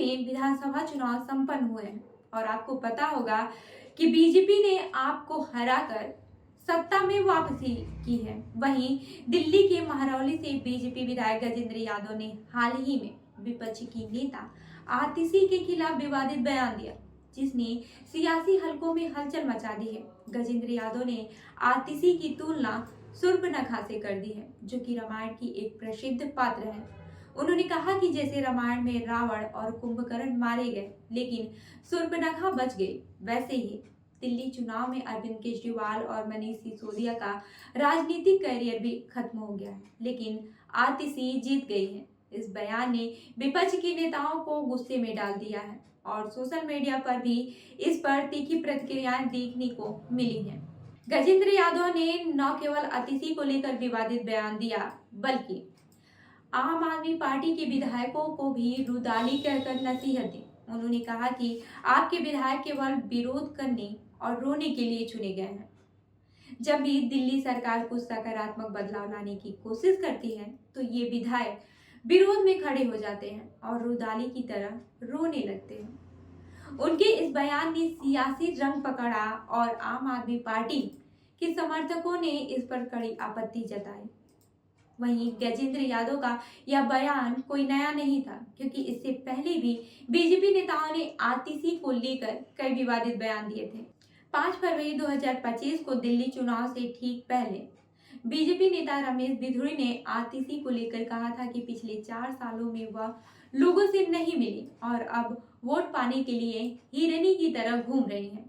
में विधानसभा चुनाव संपन्न हुए हैं और आपको पता होगा कि बीजेपी ने आपको हराकर सत्ता में वापसी की है। वहीं दिल्ली के महरौली से बीजेपी विधायक गजेंद्र यादव ने हाल ही में विपक्ष की नेता आतिशी के खिलाफ विवादित बयान दिया, जिसने सियासी हलकों में हलचल मचा दी है। गजेंद्र यादव ने आतिशी की तुलना शूर्पणखा से कर दी है, जो कि रामायण की एक प्रसिद्ध पात्र है। उन्होंने कहा कि जैसे रामायण में रावण और कुंभकर्ण मारे गए लेकिन शूर्पणखा बच गई, वैसे ही दिल्ली चुनाव में अरविंद केजरीवाल और मनीष सिसोदिया का राजनीतिक करियर भी खत्म हो गया है, लेकिन आतिशी जीत गई है। इस बयान ने विपक्ष के नेताओं को गुस्से में डाल दिया है और सोशल मीडिया पर भी इस पर तीखी प्रतिक्रियाएं देखने को मिली हैं। गजेंद्र यादव ने न केवल आतिशी को लेकर विवादित बयान दिया, बल्कि आम आदमी पार्टी के विधायकों को भी रुदाली कहकर नसीहत दी। उन्होंने कहा कि आपके विधायक केवल विरोध करने और रोने के लिए चुने गए हैं। जब भी दिल्ली सरकार कुछ सकारात्मक बदलाव लाने की कोशिश करती है तो ये विधायक विरोध में खड़े हो जाते हैं और रुदाली की तरह रोने लगते हैं। उनके इस बयान ने सियासी रंग पकड़ा और आम आदमी पार्टी के समर्थकों ने इस पर कड़ी आपत्ति जताई। वहीं गजेंद्र यादव का यह बयान कोई नया नहीं था, क्योंकि इससे पहले भी बीजेपी नेताओं ने आतिशी को लेकर कई विवादित बयान दिए थे। 5 फरवरी 2025 को दिल्ली चुनाव से ठीक पहले बीजेपी नेता रमेश बिधूड़ी ने आतिशी को लेकर कहा था कि पिछले 4 सालों में वह लोगों से नहीं मिली और अब वोट पाने के लिए हिरनी की तरह घूम रही है।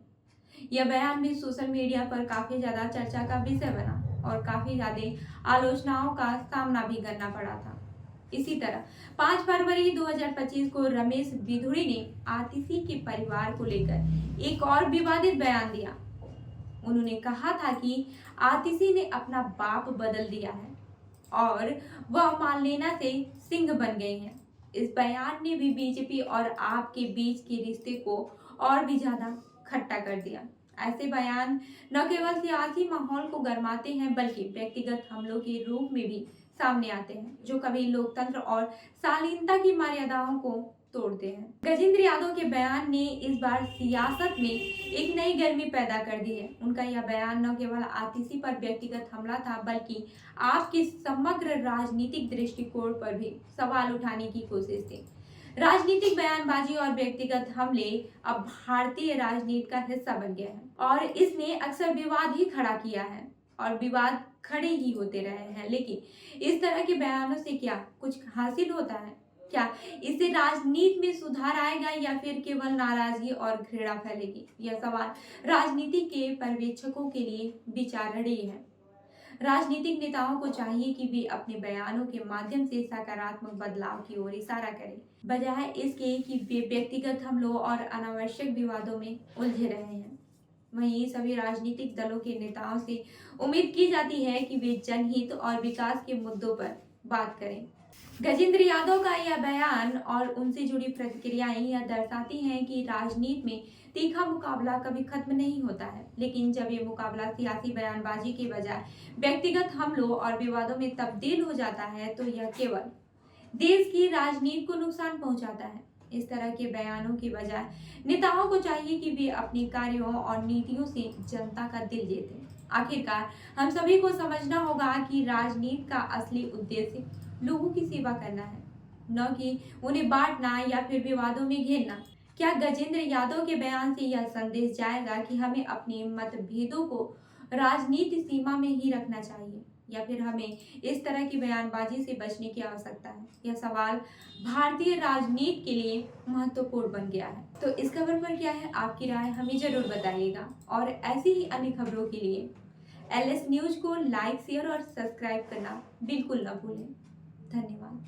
यह बयान भी सोशल मीडिया पर काफी ज्यादा चर्चा का विषय बना और काफी ज्यादा आलोचनाओं का सामना भी करना पड़ा था। इसी तरह 5 फरवरी 2025 को रमेश बिधूड़ी ने आतिशी के परिवार को लेकर एक और विवादित बयान दिया। उन्होंने कहा था कि आतिशी ने अपना बाप बदल दिया है और वह मानलेना से सिंह बन गई हैं। इस बयान ने भी बीजेपी और आप के बीच के रिश्ते को और भी ज्यादा खट्टा कर दिया। ऐसे बयान न केवल सियासी माहौल को गरमाते हैं, बल्कि व्यक्तिगत हमलों के रूप में भी सामने आते हैं, जो कभी लोकतंत्र और शालीनता की मर्यादाओं को तोड़ते हैं। गजेंद्र यादव के बयान ने इस बार सियासत में एक नई गर्मी पैदा कर दी है। उनका यह बयान न केवल आतिशी पर व्यक्तिगत हमला था, बल्कि आपके समग्र राजनीतिक दृष्टिकोण पर भी सवाल उठाने की कोशिश थी। राजनीतिक बयानबाजी और व्यक्तिगत हमले अब भारतीय राजनीति का हिस्सा बन गया है और इसने अक्सर विवाद ही खड़ा किया है और विवाद खड़े ही होते रहे हैं। लेकिन इस तरह के बयानों से क्या कुछ हासिल होता है? क्या इससे राजनीति में सुधार आएगा या फिर केवल नाराजगी और घृणा फैलेगी? यह सवाल राजनीति के पर्यवेक्षकों के लिए विचारणीय है। राजनीतिक नेताओं को चाहिए कि वे अपने बयानों के माध्यम से सकारात्मक बदलाव की ओर इशारा करें, बजाय इसके कि वे व्यक्तिगत हमलों और अनावश्यक विवादों में उलझे रहे हैं। वहीं सभी राजनीतिक दलों के नेताओं से उम्मीद की जाती है कि वे जनहित और विकास के मुद्दों पर बात करें। गजेंद्र यादव का यह बयान और उनसे जुड़ी प्रतिक्रियाएं यह दर्शाती हैं कि राजनीति में तीखा मुकाबला कभी खत्म नहीं होता है, लेकिन जब ये मुकाबला सियासी बयानबाजी के बजाय व्यक्तिगत हमलों और विवादों में तब्दील हो जाता है तो यह केवल देश की राजनीति को नुकसान पहुंचाता है। इस तरह के बयानों के बजाय नेताओं को चाहिए कि वे अपने कार्यों और नीतियों से जनता का दिल जीतें। आखिरकार हम सभी को समझना होगा कि राजनीति का असली उद्देश्य लोगों की सेवा करना है, न कि उन्हें बांटना या फिर विवादों में घेरना। क्या गजेंद्र यादव के बयान से यह संदेश जाएगा कि हमें अपने मतभेदों को राजनीति सीमा में ही रखना चाहिए, या फिर हमें इस तरह की बयानबाजी से बचने की आवश्यकता है? यह सवाल भारतीय राजनीति के लिए महत्वपूर्ण बन गया है। तो इस खबर पर क्या है आपकी राय, हमें जरूर बताइएगा और ऐसी ही अन्य खबरों के लिए LS न्यूज को लाइक, शेयर और सब्सक्राइब करना बिल्कुल न भूलें। धन्यवाद।